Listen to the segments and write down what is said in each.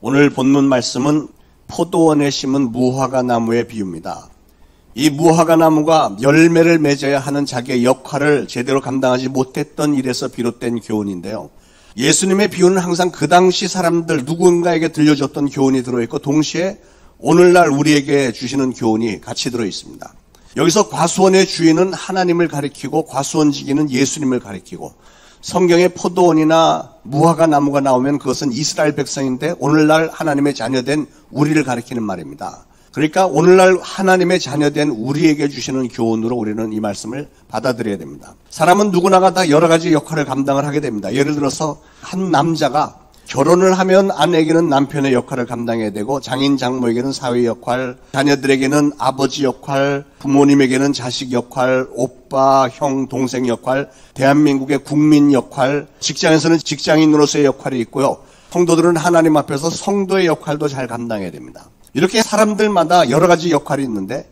오늘 본문 말씀은 포도원에 심은 무화과 나무의 비유입니다. 이 무화과 나무가 열매를 맺어야 하는 자기의 역할을 제대로 감당하지 못했던 일에서 비롯된 교훈인데요. 예수님의 비유는 항상 그 당시 사람들 누군가에게 들려줬던 교훈이 들어있고 동시에 오늘날 우리에게 주시는 교훈이 같이 들어있습니다. 여기서 과수원의 주인은 하나님을 가리키고 과수원지기는 예수님을 가리키고 성경에 포도원이나 무화과 나무가 나오면 그것은 이스라엘 백성인데 오늘날 하나님의 자녀된 우리를 가리키는 말입니다. 그러니까 오늘날 하나님의 자녀된 우리에게 주시는 교훈으로 우리는 이 말씀을 받아들여야 됩니다. 사람은 누구나가 다 여러 가지 역할을 감당을 하게 됩니다. 예를 들어서 한 남자가 결혼을 하면 아내에게는 남편의 역할을 감당해야 되고 장인 장모에게는 사회 역할, 자녀들에게는 아버지 역할, 부모님에게는 자식 역할, 오빠, 형, 동생 역할, 대한민국의 국민 역할, 직장에서는 직장인으로서의 역할이 있고요. 성도들은 하나님 앞에서 성도의 역할도 잘 감당해야 됩니다. 이렇게 사람들마다 여러 가지 역할이 있는데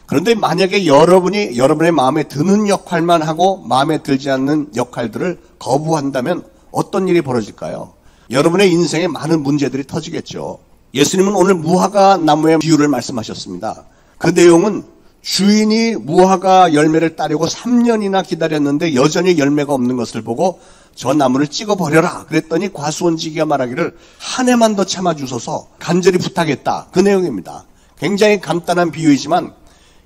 그런데 만약에 여러분이 여러분의 마음에 드는 역할만 하고 마음에 들지 않는 역할들을 거부한다면 어떤 일이 벌어질까요? 여러분의 인생에 많은 문제들이 터지겠죠. 예수님은 오늘 무화과 나무의 비유를 말씀하셨습니다. 그 내용은 주인이 무화과 열매를 따려고 3년이나 기다렸는데 여전히 열매가 없는 것을 보고 저 나무를 찍어버려라 그랬더니 과수원지기가 말하기를 한 해만 더 참아주소서 간절히 부탁했다. 그 내용입니다. 굉장히 간단한 비유이지만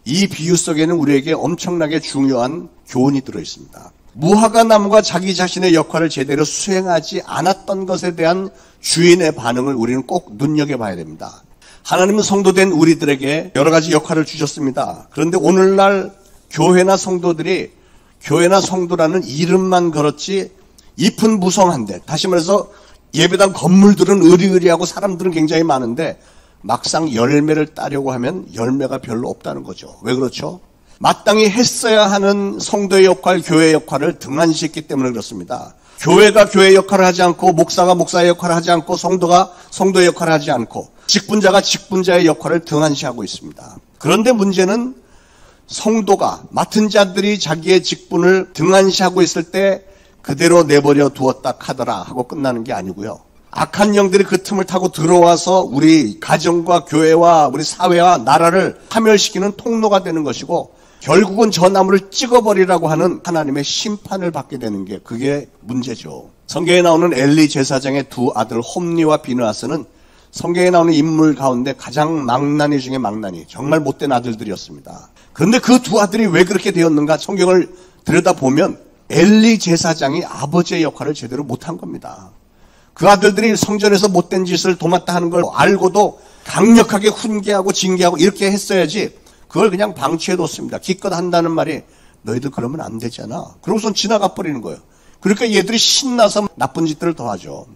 이 비유 속에는 우리에게 엄청나게 중요한 교훈이 들어있습니다. 무화과 나무가 자기 자신의 역할을 제대로 수행하지 않았던 것에 대한 주인의 반응을 우리는 꼭 눈여겨봐야 됩니다. 하나님은 성도된 우리들에게 여러 가지 역할을 주셨습니다. 그런데 오늘날 교회나 성도들이 교회나 성도라는 이름만 그렇지 잎은 무성한데, 다시 말해서 예배당 건물들은 으리으리하고 사람들은 굉장히 많은데 막상 열매를 따려고 하면 열매가 별로 없다는 거죠. 왜 그렇죠? 마땅히 했어야 하는 성도의 역할, 교회의 역할을 등한시했기 때문에 그렇습니다. 교회가 교회의 역할을 하지 않고 목사가 목사의 역할을 하지 않고 성도가 성도의 역할을 하지 않고 직분자가 직분자의 역할을 등한시하고 있습니다. 그런데 문제는 성도가 맡은 자들이 자기의 직분을 등한시하고 있을 때 그대로 내버려 두었다 카더라 하고 끝나는 게 아니고요. 악한 영들이 그 틈을 타고 들어와서 우리 가정과 교회와 우리 사회와 나라를 파멸시키는 통로가 되는 것이고 결국은 저 나무를 찍어버리라고 하는 하나님의 심판을 받게 되는 게 그게 문제죠. 성경에 나오는 엘리 제사장의 두 아들 홈니와 비느하스는 성경에 나오는 인물 가운데 가장 망나니 중에 망나니, 정말 못된 아들들이었습니다. 그런데 그 두 아들이 왜 그렇게 되었는가 성경을 들여다보면 엘리 제사장이 아버지의 역할을 제대로 못한 겁니다. 그 아들들이 성전에서 못된 짓을 도맡다 하는 걸 알고도 강력하게 훈계하고 징계하고 이렇게 했어야지 그걸 그냥 방치해뒀습니다. 기껏 한다는 말이 너희들 그러면 안 되잖아. 그러고선 지나가 버리는 거예요. 그러니까 얘들이 신나서 나쁜 짓들을 더 하죠.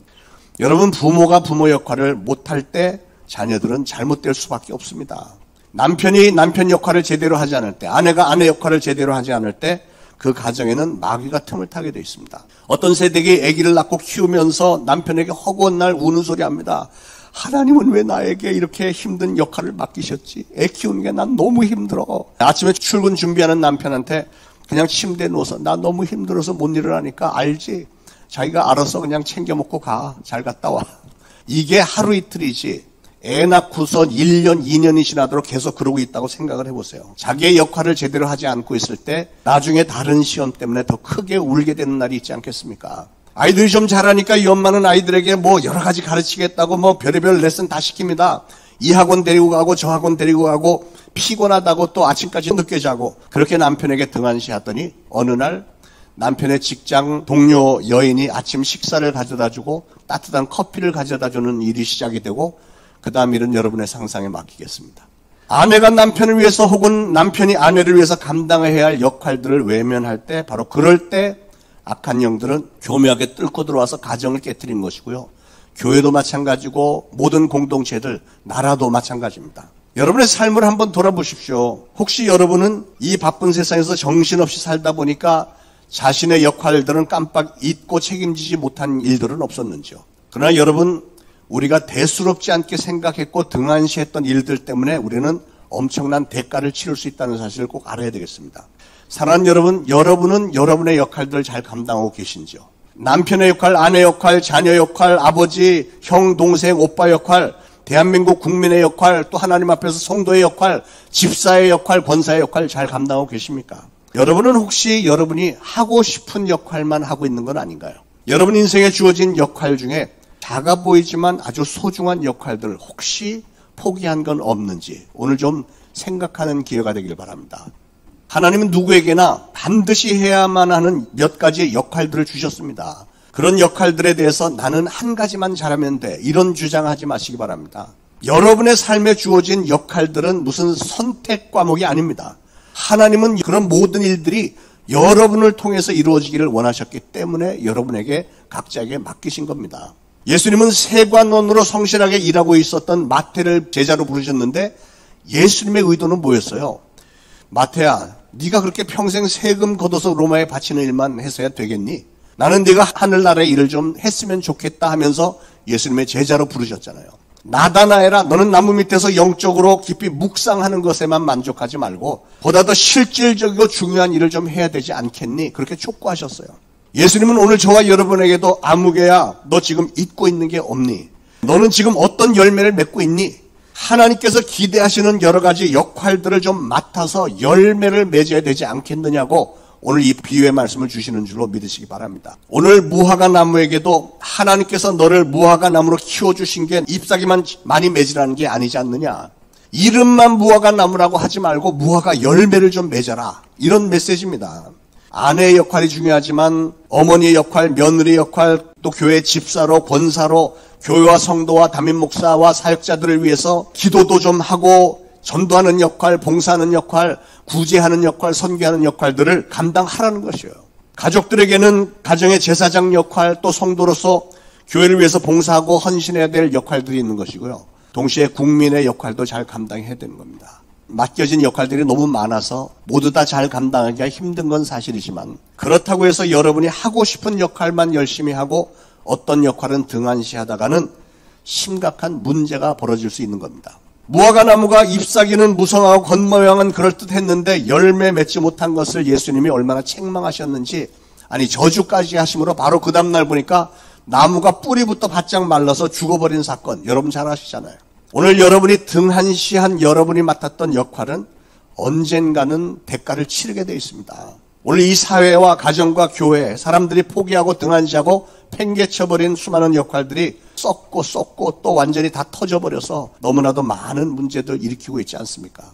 여러분, 부모가 부모 역할을 못할 때 자녀들은 잘못될 수밖에 없습니다. 남편이 남편 역할을 제대로 하지 않을 때, 아내가 아내 역할을 제대로 하지 않을 때 그 가정에는 마귀가 틈을 타게 되어 있습니다. 어떤 세대가 아기를 낳고 키우면서 남편에게 허구한 날 우는 소리 합니다. 하나님은 왜 나에게 이렇게 힘든 역할을 맡기셨지? 애 키우는 게 난 너무 힘들어. 아침에 출근 준비하는 남편한테 그냥 침대에 누워서 나 너무 힘들어서 못 일어나니까 알지? 자기가 알아서 그냥 챙겨 먹고 가. 잘 갔다 와. 이게 하루 이틀이지. 애 낳고서 1년, 2년이 지나도록 계속 그러고 있다고 생각을 해보세요. 자기의 역할을 제대로 하지 않고 있을 때 나중에 다른 시험 때문에 더 크게 울게 되는 날이 있지 않겠습니까? 아이들이 좀 자라니까 이 엄마는 아이들에게 뭐 여러 가지 가르치겠다고 뭐 별의별 레슨 다 시킵니다. 이 학원 데리고 가고 저 학원 데리고 가고 피곤하다고 또 아침까지 늦게 자고 그렇게 남편에게 등한시하더니 어느 날 남편의 직장 동료 여인이 아침 식사를 가져다주고 따뜻한 커피를 가져다주는 일이 시작이 되고 그 다음 일은 여러분의 상상에 맡기겠습니다. 아내가 남편을 위해서 혹은 남편이 아내를 위해서 감당해야 할 역할들을 외면할 때 바로 그럴 때 악한 영들은 교묘하게 뚫고 들어와서 가정을 깨트린 것이고요. 교회도 마찬가지고 모든 공동체들, 나라도 마찬가지입니다. 여러분의 삶을 한번 돌아보십시오. 혹시 여러분은 이 바쁜 세상에서 정신없이 살다 보니까 자신의 역할들은 깜빡 잊고 책임지지 못한 일들은 없었는지요? 그러나 여러분, 우리가 대수롭지 않게 생각했고 등한시했던 일들 때문에 우리는 엄청난 대가를 치를 수 있다는 사실을 꼭 알아야 되겠습니다. 사랑하는 여러분, 여러분은 여러분의 역할들을 잘 감당하고 계신지요? 남편의 역할, 아내 역할, 자녀 역할, 아버지, 형, 동생, 오빠 역할, 대한민국 국민의 역할, 또 하나님 앞에서 성도의 역할, 집사의 역할, 권사의 역할 잘 감당하고 계십니까? 여러분은 혹시 여러분이 하고 싶은 역할만 하고 있는 건 아닌가요? 여러분 인생에 주어진 역할 중에 작아 보이지만 아주 소중한 역할들 혹시 포기한 건 없는지 오늘 좀 생각하는 기회가 되길 바랍니다. 하나님은 누구에게나 반드시 해야만 하는 몇 가지 역할들을 주셨습니다. 그런 역할들에 대해서 나는 한 가지만 잘하면 돼, 이런 주장하지 마시기 바랍니다. 여러분의 삶에 주어진 역할들은 무슨 선택 과목이 아닙니다. 하나님은 그런 모든 일들이 여러분을 통해서 이루어지기를 원하셨기 때문에 여러분에게 각자에게 맡기신 겁니다. 예수님은 세관원으로 성실하게 일하고 있었던 마태를 제자로 부르셨는데 예수님의 의도는 뭐였어요? 마태야, 네가 그렇게 평생 세금 걷어서 로마에 바치는 일만 해서야 되겠니? 나는 네가 하늘나라의 일을 좀 했으면 좋겠다 하면서 예수님의 제자로 부르셨잖아요. 나다나엘아, 너는 나무 밑에서 영적으로 깊이 묵상하는 것에만 만족하지 말고 보다 더 실질적이고 중요한 일을 좀 해야 되지 않겠니? 그렇게 촉구하셨어요. 예수님은 오늘 저와 여러분에게도 아무개야, 너 지금 잊고 있는 게 없니? 너는 지금 어떤 열매를 맺고 있니? 하나님께서 기대하시는 여러 가지 역할들을 좀 맡아서 열매를 맺어야 되지 않겠느냐고 오늘 이 비유의 말씀을 주시는 줄로 믿으시기 바랍니다. 오늘 무화과 나무에게도 하나님께서 너를 무화과 나무로 키워주신 게 잎사귀만 많이 맺으라는 게 아니지 않느냐. 이름만 무화과 나무라고 하지 말고 무화과 열매를 좀 맺어라, 이런 메시지입니다. 아내의 역할이 중요하지만 어머니의 역할, 며느리의 역할, 또 교회 집사로, 권사로 교회와 성도와 담임 목사와 사역자들을 위해서 기도도 좀 하고 전도하는 역할, 봉사하는 역할, 구제하는 역할, 선교하는 역할들을 감당하라는 것이에요. 가족들에게는 가정의 제사장 역할, 또 성도로서 교회를 위해서 봉사하고 헌신해야 될 역할들이 있는 것이고요. 동시에 국민의 역할도 잘 감당해야 되는 겁니다. 맡겨진 역할들이 너무 많아서 모두 다 잘 감당하기가 힘든 건 사실이지만 그렇다고 해서 여러분이 하고 싶은 역할만 열심히 하고 어떤 역할은 등한시하다가는 심각한 문제가 벌어질 수 있는 겁니다. 무화과 나무가 잎사귀는 무성하고 겉모양은 그럴듯했는데 열매 맺지 못한 것을 예수님이 얼마나 책망하셨는지, 아니 저주까지 하심으로 바로 그 다음날 보니까 나무가 뿌리부터 바짝 말라서 죽어버린 사건, 여러분 잘 아시잖아요. 오늘 여러분이 등한시한 여러분이 맡았던 역할은 언젠가는 대가를 치르게 되어 있습니다. 오늘 이 사회와 가정과 교회, 사람들이 포기하고 등한시하고 팽개쳐버린 수많은 역할들이 썩고 또 완전히 다 터져버려서 너무나도 많은 문제들 일으키고 있지 않습니까?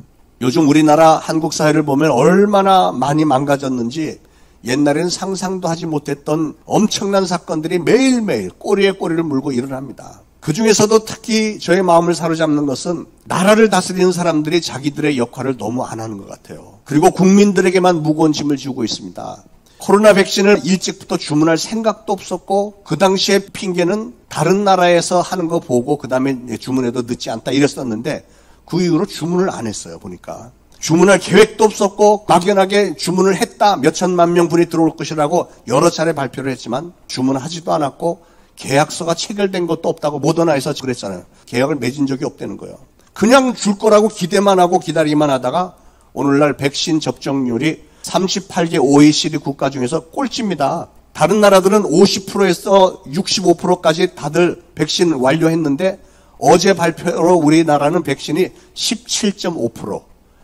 요즘 우리나라 한국 사회를 보면 얼마나 많이 망가졌는지 옛날에는 상상도 하지 못했던 엄청난 사건들이 매일매일 꼬리에 꼬리를 물고 일어납니다. 그 중에서도 특히 저의 마음을 사로잡는 것은 나라를 다스리는 사람들이 자기들의 역할을 너무 안 하는 것 같아요. 그리고 국민들에게만 무거운 짐을 지고 있습니다. 코로나 백신을 일찍부터 주문할 생각도 없었고 그 당시에 핑계는 다른 나라에서 하는 거 보고 그 다음에 주문해도 늦지 않다 이랬었는데 그 이후로 주문을 안 했어요. 보니까 주문할 계획도 없었고 막연하게 주문을 했다, 몇천만 명 분이 들어올 것이라고 여러 차례 발표를 했지만 주문하지도 않았고 계약서가 체결된 것도 없다고 모더나에서 그랬잖아요. 계약을 맺은 적이 없다는 거예요. 그냥 줄 거라고 기대만 하고 기다리기만 하다가 오늘날 백신 접종률이 38개 OECD 국가 중에서 꼴찌입니다. 다른 나라들은 50%에서 65%까지 다들 백신 완료했는데 어제 발표로 우리나라는 백신이 17.5%.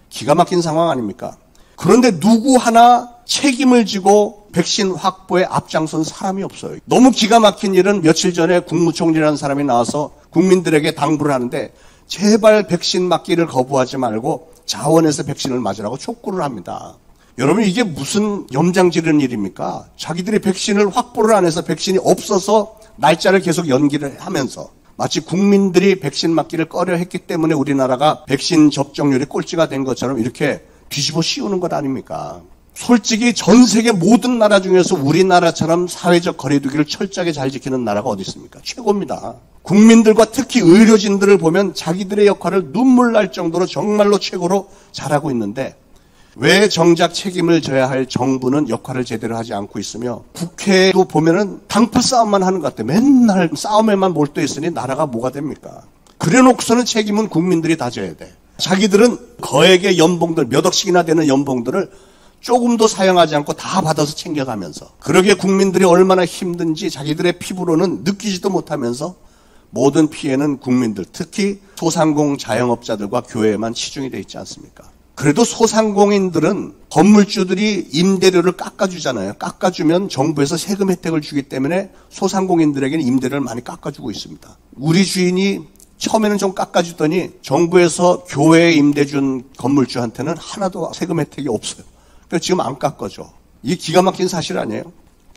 기가 막힌 상황 아닙니까? 그런데 누구 하나 책임을 지고 백신 확보에 앞장선 사람이 없어요. 너무 기가 막힌 일은 며칠 전에 국무총리라는 사람이 나와서 국민들에게 당부를 하는데 제발 백신 맞기를 거부하지 말고 자원해서 백신을 맞으라고 촉구를 합니다. 여러분, 이게 무슨 염장지르는 일입니까? 자기들이 백신을 확보를 안 해서 백신이 없어서 날짜를 계속 연기를 하면서 마치 국민들이 백신 맞기를 꺼려 했기 때문에 우리나라가 백신 접종률이 꼴찌가 된 것처럼 이렇게 뒤집어 씌우는 것 아닙니까? 솔직히 전 세계 모든 나라 중에서 우리나라처럼 사회적 거리두기를 철저하게 잘 지키는 나라가 어디 있습니까? 최고입니다. 국민들과 특히 의료진들을 보면 자기들의 역할을 눈물 날 정도로 정말로 최고로 잘하고 있는데 왜 정작 책임을 져야 할 정부는 역할을 제대로 하지 않고 있으며 국회도 보면은 당파 싸움만 하는 것 같아요. 맨날 싸움에만 몰두해 있으니 나라가 뭐가 됩니까? 그래놓고서는 책임은 국민들이 다 져야 돼. 자기들은 거액의 연봉들, 몇 억씩이나 되는 연봉들을 조금도 사용하지 않고 다 받아서 챙겨가면서 그러게 국민들이 얼마나 힘든지 자기들의 피부로는 느끼지도 못하면서 모든 피해는 국민들, 특히 소상공 자영업자들과 교회에만 치중이 되어 있지 않습니까? 그래도 소상공인들은 건물주들이 임대료를 깎아주잖아요. 깎아주면 정부에서 세금 혜택을 주기 때문에 소상공인들에게는 임대료를 많이 깎아주고 있습니다. 우리 주인이 처음에는 좀 깎아주더니 정부에서 교회에 임대 준 건물주한테는 하나도 세금 혜택이 없어요. 그래서 지금 안 깎아줘. 이게 기가 막힌 사실 아니에요?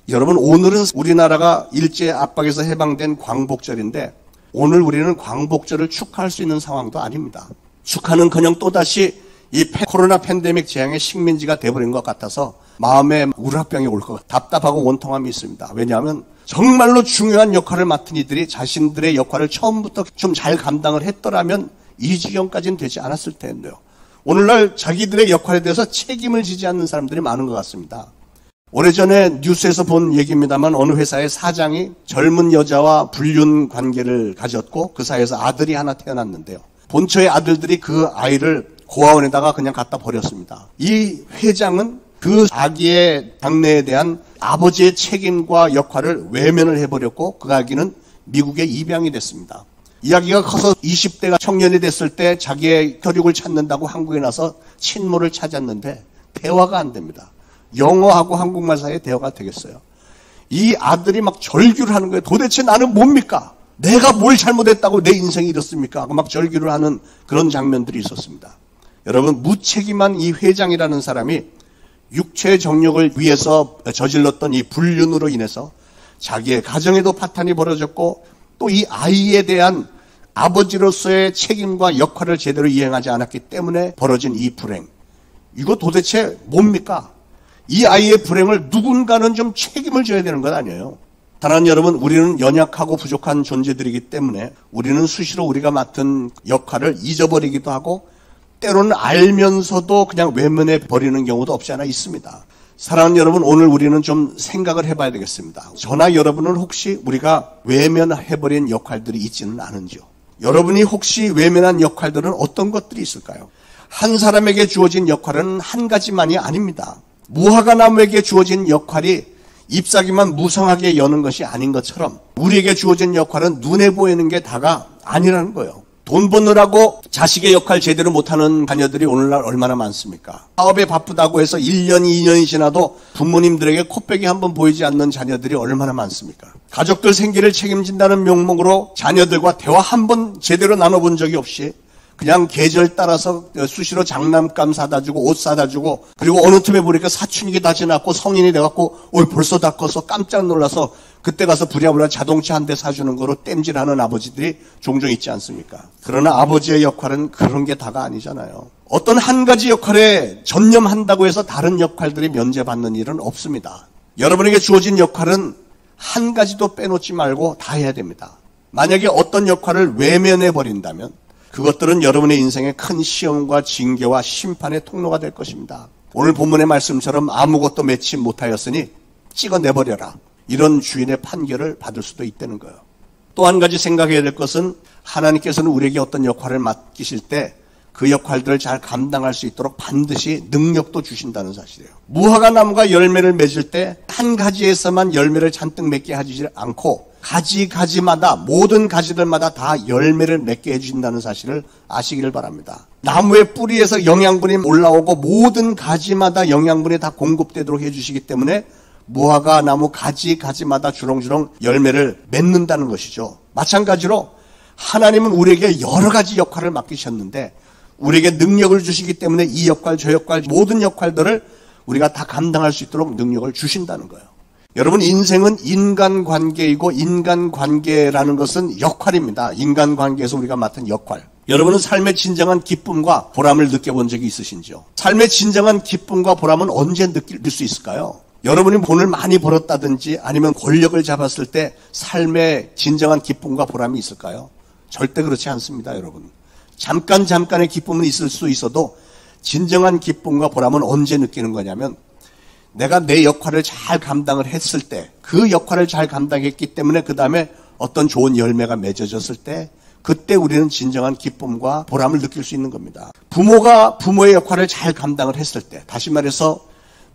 여러분, 오늘은 우리나라가 일제 압박에서 해방된 광복절인데 오늘 우리는 광복절을 축하할 수 있는 상황도 아닙니다. 축하는커녕 또다시 이 코로나 팬데믹 재앙의 식민지가 돼버린 것 같아서 마음에 우라병이 올 것 같아요. 답답하고 원통함이 있습니다. 왜냐하면 정말로 중요한 역할을 맡은 이들이 자신들의 역할을 처음부터 좀 잘 감당을 했더라면 이 지경까지는 되지 않았을 텐데요. 오늘날 자기들의 역할에 대해서 책임을 지지 않는 사람들이 많은 것 같습니다. 오래전에 뉴스에서 본 얘기입니다만 어느 회사의 사장이 젊은 여자와 불륜 관계를 가졌고 그 사이에서 아들이 하나 태어났는데요. 본처의 아들들이 그 아이를 고아원에다가 그냥 갖다 버렸습니다. 이 회장은 그 자기의 장래에 대한 아버지의 책임과 역할을 외면을 해버렸고 그 아기는 미국에 입양이 됐습니다. 이 아기가 커서 20대가 청년이 됐을 때 자기의 혈육을 찾는다고 한국에 나서 친모를 찾았는데 대화가 안 됩니다. 영어하고 한국말 사이에 대화가 되겠어요. 이 아들이 막 절규를 하는 거예요. 도대체 나는 뭡니까? 내가 뭘 잘못했다고 내 인생이 이렇습니까? 하고 막 절규를 하는 그런 장면들이 있었습니다. 여러분, 무책임한 이 회장이라는 사람이 육체의 정욕을 위해서 저질렀던 이 불륜으로 인해서 자기의 가정에도 파탄이 벌어졌고 또 이 아이에 대한 아버지로서의 책임과 역할을 제대로 이행하지 않았기 때문에 벌어진 이 불행. 이거 도대체 뭡니까? 이 아이의 불행을 누군가는 좀 책임을 져야 되는 건 아니에요. 사랑하는 여러분, 우리는 연약하고 부족한 존재들이기 때문에 우리는 수시로 우리가 맡은 역할을 잊어버리기도 하고 때로는 알면서도 그냥 외면해 버리는 경우도 없지 않아 있습니다. 사랑하는 여러분, 오늘 우리는 좀 생각을 해봐야 되겠습니다. 저나 여러분은 혹시 우리가 외면해버린 역할들이 있지는 않은지요? 여러분이 혹시 외면한 역할들은 어떤 것들이 있을까요? 한 사람에게 주어진 역할은 한 가지만이 아닙니다. 무화과나무에게 주어진 역할이 잎사귀만 무성하게 여는 것이 아닌 것처럼 우리에게 주어진 역할은 눈에 보이는 게 다가 아니라는 거예요. 돈 버느라고 자식의 역할 제대로 못하는 자녀들이 오늘날 얼마나 많습니까? 사업에 바쁘다고 해서 1년, 2년이 지나도 부모님들에게 코빼기 한번 보이지 않는 자녀들이 얼마나 많습니까? 가족들 생계를 책임진다는 명목으로 자녀들과 대화 한번 제대로 나눠본 적이 없이 그냥 계절 따라서 수시로 장난감 사다 주고 옷 사다 주고 그리고 어느 틈에 보니까 사춘기 다 지났고 성인이 돼갖고 벌써 다 커서 깜짝 놀라서 그때 가서 부랴부랴 자동차 한 대 사주는 거로 땜질하는 아버지들이 종종 있지 않습니까? 그러나 아버지의 역할은 그런 게 다가 아니잖아요. 어떤 한 가지 역할에 전념한다고 해서 다른 역할들이 면제받는 일은 없습니다. 여러분에게 주어진 역할은 한 가지도 빼놓지 말고 다 해야 됩니다. 만약에 어떤 역할을 외면해 버린다면 그것들은 여러분의 인생의 큰 시험과 징계와 심판의 통로가 될 것입니다. 오늘 본문의 말씀처럼 아무것도 맺지 못하였으니 찍어내버려라. 이런 주인의 판결을 받을 수도 있다는 거예요. 또 한 가지 생각해야 될 것은 하나님께서는 우리에게 어떤 역할을 맡기실 때 그 역할들을 잘 감당할 수 있도록 반드시 능력도 주신다는 사실이에요. 무화과 나무가 열매를 맺을 때 한 가지에서만 열매를 잔뜩 맺게 하지 않고 가지마다 모든 가지들마다 다 열매를 맺게 해주신다는 사실을 아시기를 바랍니다. 나무의 뿌리에서 영양분이 올라오고 모든 가지마다 영양분이 다 공급되도록 해주시기 때문에 무화과 나무 가지마다 주렁주렁 열매를 맺는다는 것이죠. 마찬가지로 하나님은 우리에게 여러 가지 역할을 맡기셨는데 우리에게 능력을 주시기 때문에 이 역할 저 역할 모든 역할들을 우리가 다 감당할 수 있도록 능력을 주신다는 거예요. 여러분, 인생은 인간관계이고 인간관계라는 것은 역할입니다. 인간관계에서 우리가 맡은 역할. 여러분은 삶의 진정한 기쁨과 보람을 느껴본 적이 있으신지요? 삶의 진정한 기쁨과 보람은 언제 느낄 수 있을까요? 여러분이 돈을 많이 벌었다든지 아니면 권력을 잡았을 때 삶의 진정한 기쁨과 보람이 있을까요? 절대 그렇지 않습니다, 여러분. 잠깐의 기쁨은 있을 수 있어도 진정한 기쁨과 보람은 언제 느끼는 거냐면 내가 내 역할을 잘 감당을 했을 때, 그 역할을 잘 감당했기 때문에 그 다음에 어떤 좋은 열매가 맺어졌을 때 그때 우리는 진정한 기쁨과 보람을 느낄 수 있는 겁니다. 부모가 부모의 역할을 잘 감당을 했을 때, 다시 말해서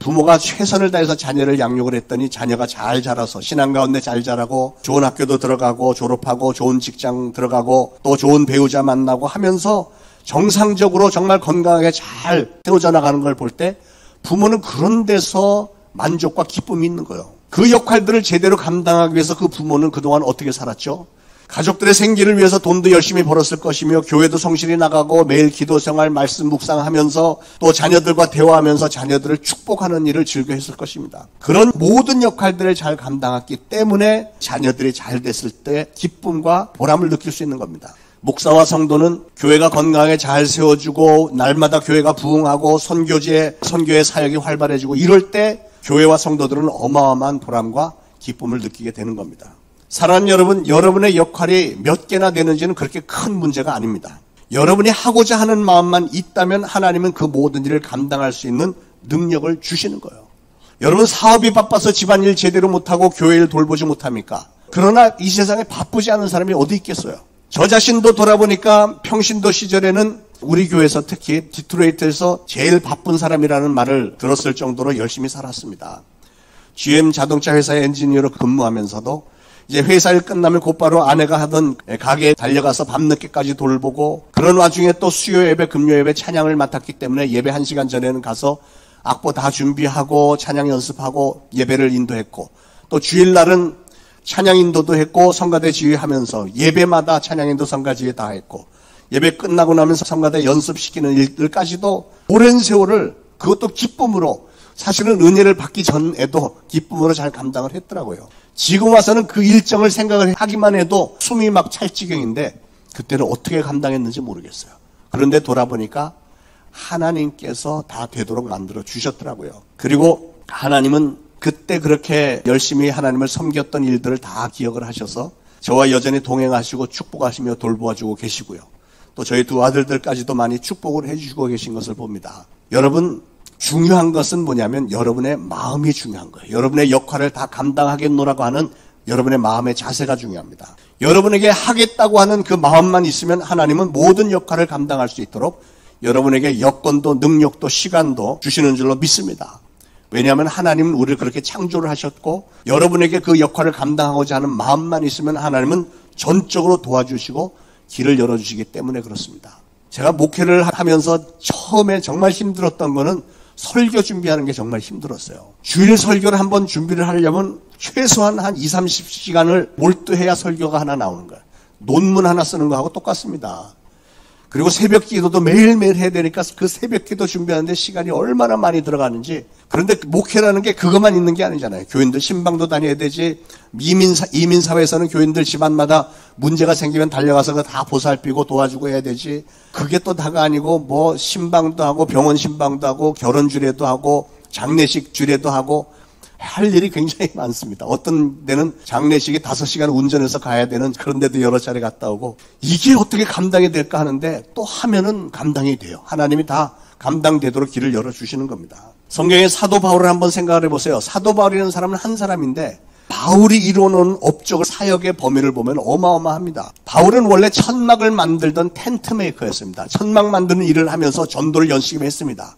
부모가 최선을 다해서 자녀를 양육을 했더니 자녀가 잘 자라서 신앙 가운데 잘 자라고 좋은 학교도 들어가고 졸업하고 좋은 직장 들어가고 또 좋은 배우자 만나고 하면서 정상적으로 정말 건강하게 잘 세워져 나가는 걸 볼 때 부모는 그런 데서 만족과 기쁨이 있는 거예요. 그 역할들을 제대로 감당하기 위해서 그 부모는 그동안 어떻게 살았죠? 가족들의 생계를 위해서 돈도 열심히 벌었을 것이며 교회도 성실히 나가고 매일 기도 생활 말씀 묵상하면서 또 자녀들과 대화하면서 자녀들을 축복하는 일을 즐겨 했을 것입니다. 그런 모든 역할들을 잘 감당했기 때문에 자녀들이 잘 됐을 때 기쁨과 보람을 느낄 수 있는 겁니다. 목사와 성도는 교회가 건강하게 잘 세워주고 날마다 교회가 부흥하고 선교의 사역이 활발해지고 이럴 때 교회와 성도들은 어마어마한 보람과 기쁨을 느끼게 되는 겁니다. 사랑하는 여러분, 여러분의 역할이 몇 개나 되는지는 그렇게 큰 문제가 아닙니다. 여러분이 하고자 하는 마음만 있다면 하나님은 그 모든 일을 감당할 수 있는 능력을 주시는 거예요. 여러분 사업이 바빠서 집안일 제대로 못하고 교회를 돌보지 못합니까? 그러나 이 세상에 바쁘지 않은 사람이 어디 있겠어요? 저 자신도 돌아보니까 평신도 시절에는 우리 교회에서 특히 디트로이트에서 제일 바쁜 사람이라는 말을 들었을 정도로 열심히 살았습니다. GM 자동차 회사의 엔지니어로 근무하면서도 이제 회사 일 끝나면 곧바로 아내가 하던 가게에 달려가서 밤늦게까지 돌보고 그런 와중에 또 수요 예배, 금요 예배 찬양을 맡았기 때문에 예배 1시간 전에는 가서 악보 다 준비하고 찬양 연습하고 예배를 인도했고 또 주일날은 찬양 인도도 했고 성가대 지휘하면서 예배마다 찬양 인도 성가 지휘 다 했고 예배 끝나고 나면서 성가대 연습시키는 일들까지도 오랜 세월을 그것도 기쁨으로 사실은 은혜를 받기 전에도 기쁨으로 잘 감당을 했더라고요. 지금 와서는 그 일정을 생각을 하기만 해도 숨이 막 찰 지경인데 그때는 어떻게 감당했는지 모르겠어요. 그런데 돌아보니까 하나님께서 다 되도록 만들어 주셨더라고요. 그리고 하나님은 그때 그렇게 열심히 하나님을 섬겼던 일들을 다 기억을 하셔서 저와 여전히 동행하시고 축복하시며 돌보아주고 계시고요. 또 저희 두 아들들까지도 많이 축복을 해주시고 계신 것을 봅니다. 여러분 중요한 것은 뭐냐면 여러분의 마음이 중요한 거예요. 여러분의 역할을 다 감당하겠노라고 하는 여러분의 마음의 자세가 중요합니다. 여러분에게 하겠다고 하는 그 마음만 있으면 하나님은 모든 역할을 감당할 수 있도록 여러분에게 여건도 능력도 시간도 주시는 줄로 믿습니다. 왜냐하면 하나님은 우리를 그렇게 창조를 하셨고 여러분에게 그 역할을 감당하고자 하는 마음만 있으면 하나님은 전적으로 도와주시고 길을 열어주시기 때문에 그렇습니다. 제가 목회를 하면서 처음에 정말 힘들었던 거는 설교 준비하는 게 정말 힘들었어요. 주일 설교를 한번 준비를 하려면 최소한 한 20-30시간을 몰두해야 설교가 하나 나오는 거예요. 논문 하나 쓰는 거하고 똑같습니다. 그리고 새벽 기도도 매일매일 해야 되니까 그 새벽 기도 준비하는데 시간이 얼마나 많이 들어가는지. 그런데 목회라는 게 그것만 있는 게 아니잖아요. 교인들 신방도 다녀야 되지. 이민사회에서는 교인들 집안마다 문제가 생기면 달려가서 그거 다 보살피고 도와주고 해야 되지. 그게 또 다가 아니고 뭐 신방도 하고 병원 신방도 하고 결혼 주례도 하고 장례식 주례도 하고 할 일이 굉장히 많습니다. 어떤 데는 장례식에 5시간 운전해서 가야 되는 그런 데도 여러 차례 갔다 오고 이게 어떻게 감당이 될까 하는데 또 하면은 감당이 돼요. 하나님이 다 감당되도록 길을 열어주시는 겁니다. 성경의 사도 바울을 한번 생각을 해보세요. 사도 바울이라는 사람은 한 사람인데 바울이 이루어놓은 업적을 사역의 범위를 보면 어마어마합니다. 바울은 원래 천막을 만들던 텐트 메이커였습니다. 천막 만드는 일을 하면서 전도를 열심히 했습니다.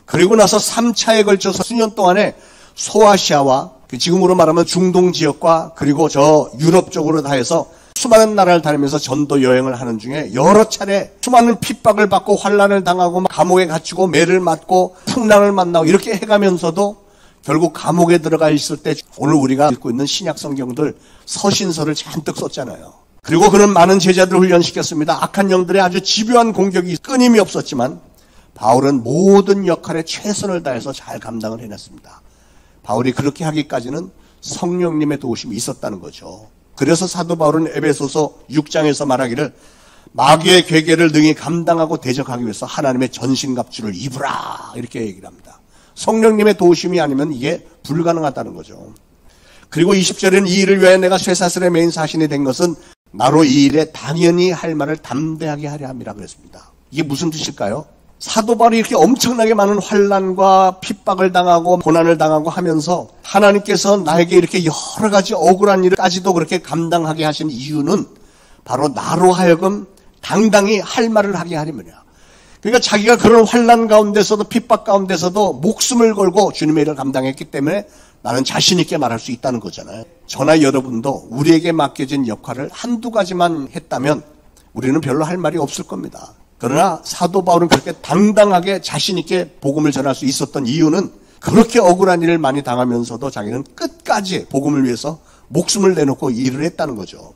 그리고 나서 3차에 걸쳐서 수년 동안에 소아시아와 지금으로 말하면 중동 지역과 그리고 저 유럽 쪽으로 다 해서 수많은 나라를 다니면서 전도 여행을 하는 중에 여러 차례 수많은 핍박을 받고 환난을 당하고 감옥에 갇히고 매를 맞고 풍랑을 만나고 이렇게 해가면서도 결국 감옥에 들어가 있을 때 오늘 우리가 읽고 있는 신약 성경들 서신서를 잔뜩 썼잖아요. 그리고 그런 많은 제자들을 훈련시켰습니다. 악한 영들의 아주 집요한 공격이 끊임이 없었지만 바울은 모든 역할에 최선을 다해서 잘 감당을 해냈습니다. 바울이 그렇게 하기까지는 성령님의 도우심이 있었다는 거죠. 그래서 사도 바울은 에베소서 6장에서 말하기를 마귀의 괴계를 능히 감당하고 대적하기 위해서 하나님의 전신갑주를 입으라 이렇게 얘기를 합니다. 성령님의 도우심이 아니면 이게 불가능하다는 거죠. 그리고 20절에는 이 일을 위하여 내가 쇠사슬의 메인 사신이 된 것은 나로 이 일에 당연히 할 말을 담대하게 하려 함이라 그랬습니다. 이게 무슨 뜻일까요? 사도 바울이 이렇게 엄청나게 많은 환난과 핍박을 당하고 고난을 당하고 하면서 하나님께서 나에게 이렇게 여러 가지 억울한 일까지도 그렇게 감당하게 하신 이유는 바로 나로 하여금 당당히 할 말을 하게 하려면이야. 그러니까 자기가 그런 환난 가운데서도 핍박 가운데서도 목숨을 걸고 주님의 일을 감당했기 때문에 나는 자신 있게 말할 수 있다는 거잖아요. 저나 여러분도 우리에게 맡겨진 역할을 한두 가지만 했다면 우리는 별로 할 말이 없을 겁니다. 그러나 사도 바울은 그렇게 당당하게 자신 있게 복음을 전할 수 있었던 이유는 그렇게 억울한 일을 많이 당하면서도 자기는 끝까지 복음을 위해서 목숨을 내놓고 일을 했다는 거죠.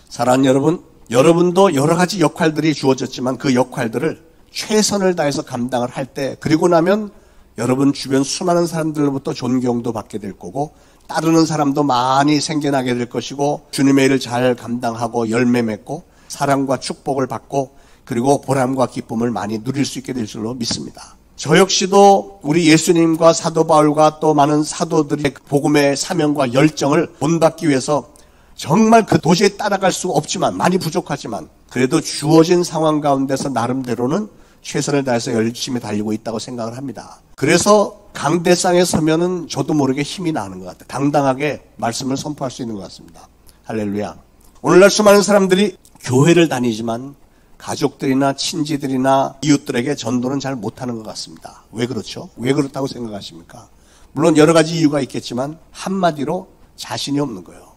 사랑하는 여러분, 여러분도 여러 가지 역할들이 주어졌지만 그 역할들을 최선을 다해서 감당을 할 때, 그리고 나면 여러분 주변 수많은 사람들로부터 존경도 받게 될 거고 따르는 사람도 많이 생겨나게 될 것이고 주님의 일을 잘 감당하고 열매 맺고 사랑과 축복을 받고 그리고 보람과 기쁨을 많이 누릴 수 있게 될 줄로 믿습니다. 저 역시도 우리 예수님과 사도 바울과 또 많은 사도들의 복음의 사명과 열정을 본받기 위해서 정말 그 도저히 따라갈 수 없지만 많이 부족하지만 그래도 주어진 상황 가운데서 나름대로는 최선을 다해서 열심히 달리고 있다고 생각을 합니다. 그래서 강대상에 서면은 저도 모르게 힘이 나는 것 같아요. 당당하게 말씀을 선포할 수 있는 것 같습니다. 할렐루야. 오늘날 수많은 사람들이 교회를 다니지만 가족들이나 친지들이나 이웃들에게 전도는 잘 못하는 것 같습니다. 왜 그렇죠? 왜 그렇다고 생각하십니까? 물론 여러 가지 이유가 있겠지만 한마디로 자신이 없는 거예요.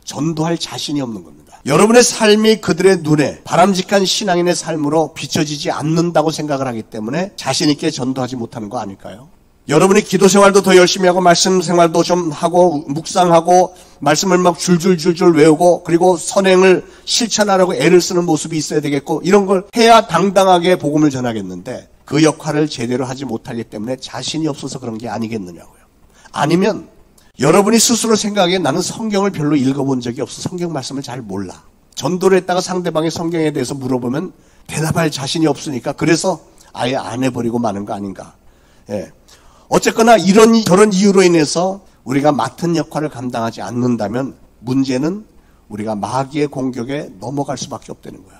전도할 자신이 없는 겁니다. 여러분의 삶이 그들의 눈에 바람직한 신앙인의 삶으로 비춰지지 않는다고 생각을 하기 때문에 자신 있게 전도하지 못하는 거 아닐까요? 여러분이 기도 생활도 더 열심히 하고 말씀 생활도 좀 하고 묵상하고 말씀을 막 줄줄줄줄 외우고 그리고 선행을 실천하려고 애를 쓰는 모습이 있어야 되겠고 이런 걸 해야 당당하게 복음을 전하겠는데 그 역할을 제대로 하지 못하기 때문에 자신이 없어서 그런 게 아니겠느냐고요. 아니면 여러분이 스스로 생각하기에 나는 성경을 별로 읽어본 적이 없어. 성경 말씀을 잘 몰라. 전도를 했다가 상대방의 성경에 대해서 물어보면 대답할 자신이 없으니까 그래서 아예 안 해버리고 마는 거 아닌가. 예. 어쨌거나 이런 저런 이유로 인해서 우리가 맡은 역할을 감당하지 않는다면 문제는 우리가 마귀의 공격에 넘어갈 수밖에 없다는 거예요.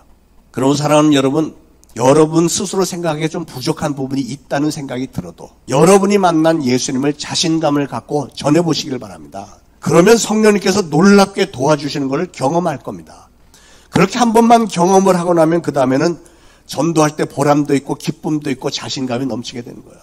그런 사랑하는 여러분 스스로 생각하기에 좀 부족한 부분이 있다는 생각이 들어도 여러분이 만난 예수님을 자신감을 갖고 전해보시길 바랍니다. 그러면 성령님께서 놀랍게 도와주시는 것을 경험할 겁니다. 그렇게 한 번만 경험을 하고 나면 그 다음에는 전도할 때 보람도 있고 기쁨도 있고 자신감이 넘치게 되는 거예요.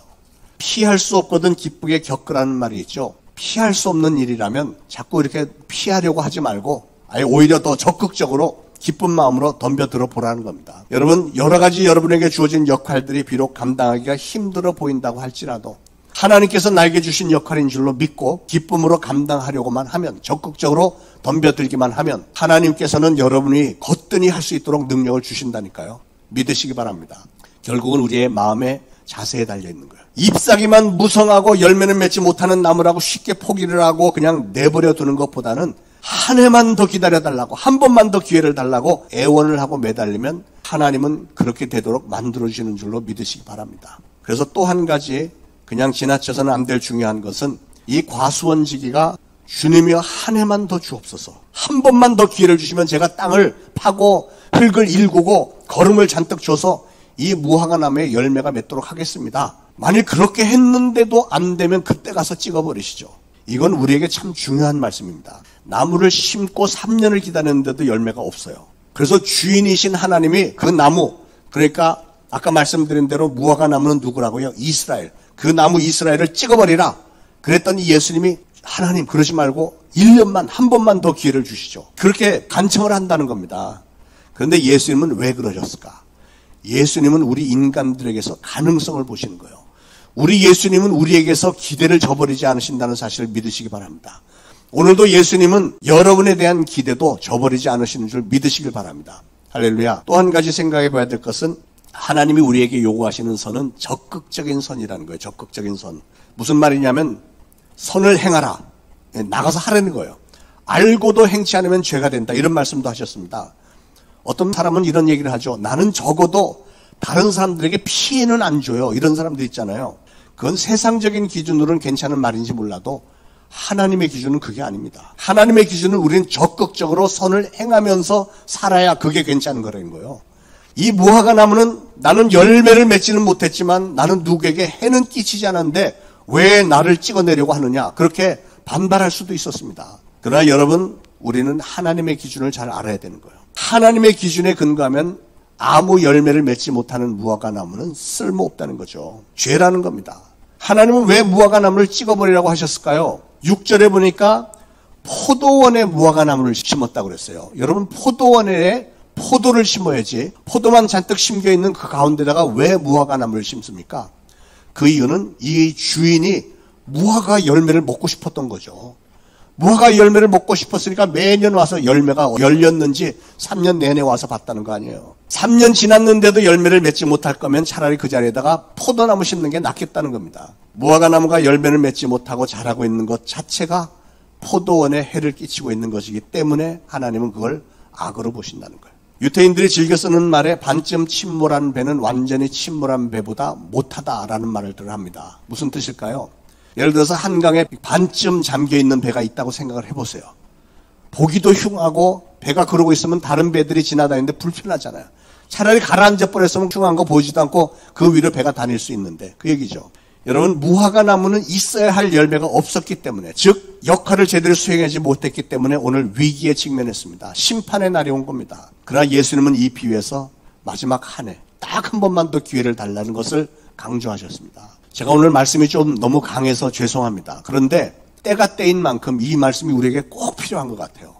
피할 수 없거든 기쁘게 겪으라는 말이 있죠. 피할 수 없는 일이라면 자꾸 이렇게 피하려고 하지 말고 아예 오히려 더 적극적으로 기쁜 마음으로 덤벼들어 보라는 겁니다. 여러분, 여러 가지 여러분에게 주어진 역할들이 비록 감당하기가 힘들어 보인다고 할지라도 하나님께서 나에게 주신 역할인 줄로 믿고 기쁨으로 감당하려고만 하면, 적극적으로 덤벼들기만 하면 하나님께서는 여러분이 거뜬히 할 수 있도록 능력을 주신다니까요. 믿으시기 바랍니다. 결국은 우리의 마음의 자세에 달려있는 거예요. 잎사귀만 무성하고 열매는 맺지 못하는 나무라고 쉽게 포기를 하고 그냥 내버려 두는 것보다는 한 해만 더 기다려달라고, 한 번만 더 기회를 달라고 애원을 하고 매달리면 하나님은 그렇게 되도록 만들어주시는 줄로 믿으시기 바랍니다. 그래서 또 한 가지 그냥 지나쳐서는 안 될 중요한 것은 이 과수원지기가 주님이여 한 해만 더 주옵소서, 한 번만 더 기회를 주시면 제가 땅을 파고 흙을 일구고 거름을 잔뜩 줘서 이 무화과 나무의 열매가 맺도록 하겠습니다. 만일 그렇게 했는데도 안 되면 그때 가서 찍어버리시죠. 이건 우리에게 참 중요한 말씀입니다. 나무를 심고 3년을 기다렸는데도 열매가 없어요. 그래서 주인이신 하나님이 그 나무, 그러니까 아까 말씀드린 대로 무화과 나무는 누구라고요? 이스라엘. 그 나무 이스라엘을 찍어버리라. 그랬더니 예수님이 하나님 그러지 말고 1년만 한 번만 더 기회를 주시죠. 그렇게 간청을 한다는 겁니다. 그런데 예수님은 왜 그러셨을까? 예수님은 우리 인간들에게서 가능성을 보시는 거예요. 우리 예수님은 우리에게서 기대를 저버리지 않으신다는 사실을 믿으시기 바랍니다. 오늘도 예수님은 여러분에 대한 기대도 저버리지 않으시는 줄 믿으시길 바랍니다. 할렐루야. 또 한 가지 생각해 봐야 될 것은 하나님이 우리에게 요구하시는 선은 적극적인 선이라는 거예요. 적극적인 선. 무슨 말이냐면 선을 행하라. 나가서 하라는 거예요. 알고도 행치 않으면 죄가 된다. 이런 말씀도 하셨습니다. 어떤 사람은 이런 얘기를 하죠. 나는 적어도 다른 사람들에게 피해는 안 줘요. 이런 사람들 있잖아요. 그건 세상적인 기준으로는 괜찮은 말인지 몰라도 하나님의 기준은 그게 아닙니다. 하나님의 기준은 우리는 적극적으로 선을 행하면서 살아야 그게 괜찮은 거라는 거예요. 이 무화과 나무는 나는 열매를 맺지는 못했지만 나는 누구에게 해는 끼치지 않았는데 왜 나를 찍어내려고 하느냐, 그렇게 반발할 수도 있었습니다. 그러나 여러분, 우리는 하나님의 기준을 잘 알아야 되는 거예요. 하나님의 기준에 근거하면 아무 열매를 맺지 못하는 무화과 나무는 쓸모없다는 거죠. 죄라는 겁니다. 하나님은 왜 무화과 나무를 찍어버리라고 하셨을까요? 6절에 보니까 포도원에 무화과 나무를 심었다고 그랬어요. 여러분, 포도원에 포도를 심어야지 포도만 잔뜩 심겨 있는 그 가운데다가 왜 무화과 나무를 심습니까? 그 이유는 이 주인이 무화과 열매를 먹고 싶었던 거죠. 무화과 열매를 먹고 싶었으니까 매년 와서 열매가 열렸는지 3년 내내 와서 봤다는 거 아니에요. 3년 지났는데도 열매를 맺지 못할 거면 차라리 그 자리에다가 포도나무 심는 게 낫겠다는 겁니다. 무화과 나무가 열매를 맺지 못하고 자라고 있는 것 자체가 포도원에 해를 끼치고 있는 것이기 때문에 하나님은 그걸 악으로 보신다는 거예요. 유태인들이 즐겨 쓰는 말에 반쯤 침몰한 배는 완전히 침몰한 배보다 못하다라는 말을 합니다. 무슨 뜻일까요? 예를 들어서 한강에 반쯤 잠겨있는 배가 있다고 생각을 해보세요. 보기도 흉하고 배가 그러고 있으면 다른 배들이 지나다니는데 불편하잖아요. 차라리 가라앉아 버렸으면 흉한 거 보이지도 않고 그 위로 배가 다닐 수 있는데 그 얘기죠. 여러분, 무화과 나무는 있어야 할 열매가 없었기 때문에, 즉 역할을 제대로 수행하지 못했기 때문에 오늘 위기에 직면했습니다. 심판의 날이 온 겁니다. 그러나 예수님은 이 비유에서 마지막 한 해 딱 한 번만 더 기회를 달라는 것을 강조하셨습니다. 제가 오늘 말씀이 좀 너무 강해서 죄송합니다. 그런데 때가 때인 만큼 이 말씀이 우리에게 꼭 필요한 것 같아요.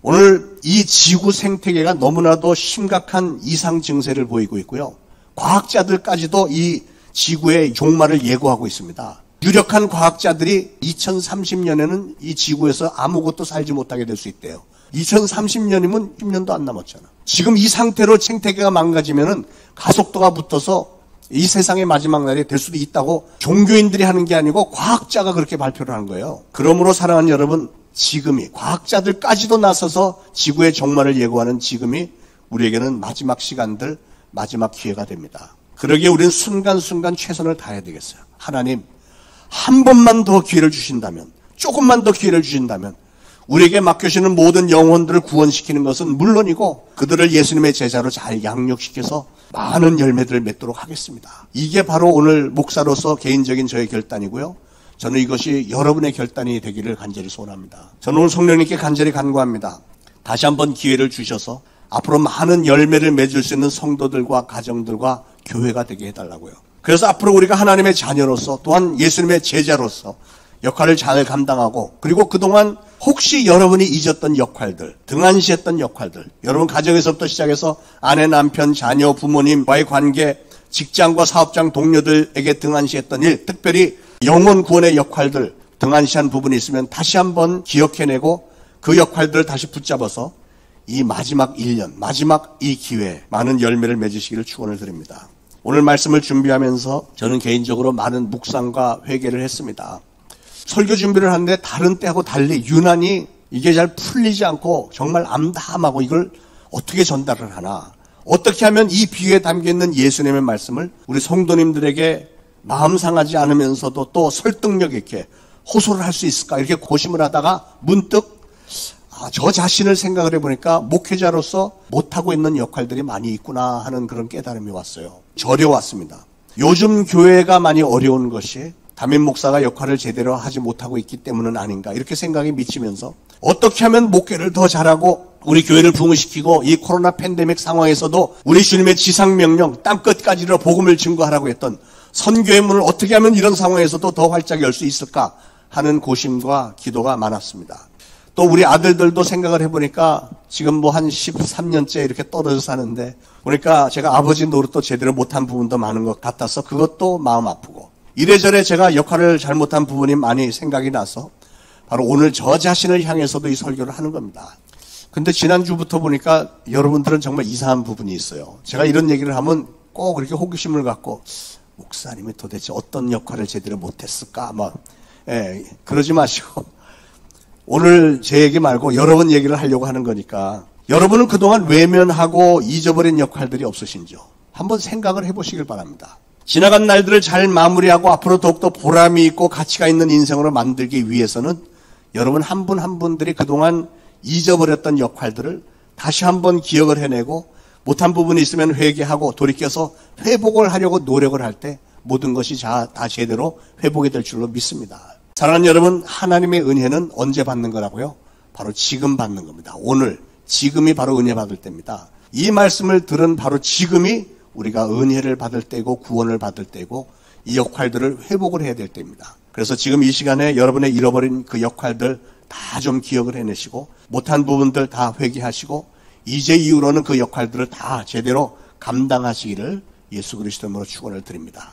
오늘 이 지구 생태계가 너무나도 심각한 이상 증세를 보이고 있고요. 과학자들까지도 이 지구의 종말을 예고하고 있습니다. 유력한 과학자들이 2030년에는 이 지구에서 아무것도 살지 못하게 될 수 있대요. 2030년이면 10년도 안 남았잖아. 지금 이 상태로 생태계가 망가지면은 가속도가 붙어서 이 세상의 마지막 날이 될 수도 있다고 종교인들이 하는 게 아니고 과학자가 그렇게 발표를 한 거예요. 그러므로 사랑하는 여러분, 지금이, 과학자들까지도 나서서 지구의 종말을 예고하는 지금이 우리에게는 마지막 시간들, 마지막 기회가 됩니다. 그러기에 우리는 순간순간 최선을 다해야 되겠어요. 하나님, 한 번만 더 기회를 주신다면, 조금만 더 기회를 주신다면 우리에게 맡겨주시는 모든 영혼들을 구원시키는 것은 물론이고 그들을 예수님의 제자로 잘 양육시켜서 많은 열매들을 맺도록 하겠습니다. 이게 바로 오늘 목사로서 개인적인 저의 결단이고요. 저는 이것이 여러분의 결단이 되기를 간절히 소원합니다. 저는 오늘 성령님께 간절히 간구합니다. 다시 한번 기회를 주셔서 앞으로 많은 열매를 맺을 수 있는 성도들과 가정들과 교회가 되게 해달라고요. 그래서 앞으로 우리가 하나님의 자녀로서 또한 예수님의 제자로서 역할을 잘 감당하고, 그리고 그동안 혹시 여러분이 잊었던 역할들, 등한시했던 역할들, 여러분 가정에서부터 시작해서 아내, 남편, 자녀, 부모님과의 관계, 직장과 사업장 동료들에게 등한시했던 일, 특별히 영혼 구원의 역할들 등한시한 부분이 있으면 다시 한번 기억해내고 그 역할들을 다시 붙잡아서 이 마지막 1년, 마지막 이 기회에 많은 열매를 맺으시기를 축원을 드립니다. 오늘 말씀을 준비하면서 저는 개인적으로 많은 묵상과 회개를 했습니다. 설교 준비를 하는데 다른 때하고 달리 유난히 이게 잘 풀리지 않고 정말 암담하고 이걸 어떻게 전달을 하나, 어떻게 하면 이 비유에 담겨있는 예수님의 말씀을 우리 성도님들에게 마음 상하지 않으면서도 또 설득력 있게 호소를 할 수 있을까, 이렇게 고심을 하다가 문득 저 자신을 생각을 해보니까 목회자로서 못하고 있는 역할들이 많이 있구나 하는 그런 깨달음이 왔어요. 저려왔습니다. 요즘 교회가 많이 어려운 것이 담임 목사가 역할을 제대로 하지 못하고 있기 때문은 아닌가, 이렇게 생각이 미치면서 어떻게 하면 목회를 더 잘하고 우리 교회를 부흥시키고 이 코로나 팬데믹 상황에서도 우리 주님의 지상명령 땅끝까지로 복음을 증거하라고 했던 선교의 문을 어떻게 하면 이런 상황에서도 더 활짝 열 수 있을까 하는 고심과 기도가 많았습니다. 또 우리 아들들도 생각을 해보니까 지금 뭐 한 13년째 이렇게 떨어져 사는데 보니까 제가 아버지 노릇도 제대로 못한 부분도 많은 것 같아서 그것도 마음 아프고, 이래저래 제가 역할을 잘못한 부분이 많이 생각이 나서 바로 오늘 저 자신을 향해서도 이 설교를 하는 겁니다. 근데 지난주부터 보니까 여러분들은 정말 이상한 부분이 있어요. 제가 이런 얘기를 하면 꼭 그렇게 호기심을 갖고 목사님이 도대체 어떤 역할을 제대로 못했을까 그러지 마시고 오늘 제 얘기 말고 여러분 얘기를 하려고 하는 거니까, 여러분은 그동안 외면하고 잊어버린 역할들이 없으신지요? 한번 생각을 해보시길 바랍니다. 지나간 날들을 잘 마무리하고 앞으로 더욱더 보람이 있고 가치가 있는 인생으로 만들기 위해서는 여러분 한 분 한 분들이 그동안 잊어버렸던 역할들을 다시 한번 기억을 해내고 못한 부분이 있으면 회개하고 돌이켜서 회복을 하려고 노력을 할 때 모든 것이 다 제대로 회복이 될 줄로 믿습니다. 사랑하는 여러분, 하나님의 은혜는 언제 받는 거라고요? 바로 지금 받는 겁니다. 오늘, 지금이 바로 은혜 받을 때입니다. 이 말씀을 들은 바로 지금이 우리가 은혜를 받을 때고 구원을 받을 때고 이 역할들을 회복을 해야 될 때입니다. 그래서 지금 이 시간에 여러분의 잃어버린 그 역할들 다 좀 기억을 해내시고 못한 부분들 다 회개하시고 이제 이후로는 그 역할들을 다 제대로 감당하시기를 예수 그리스도 이름으로 축원을 드립니다.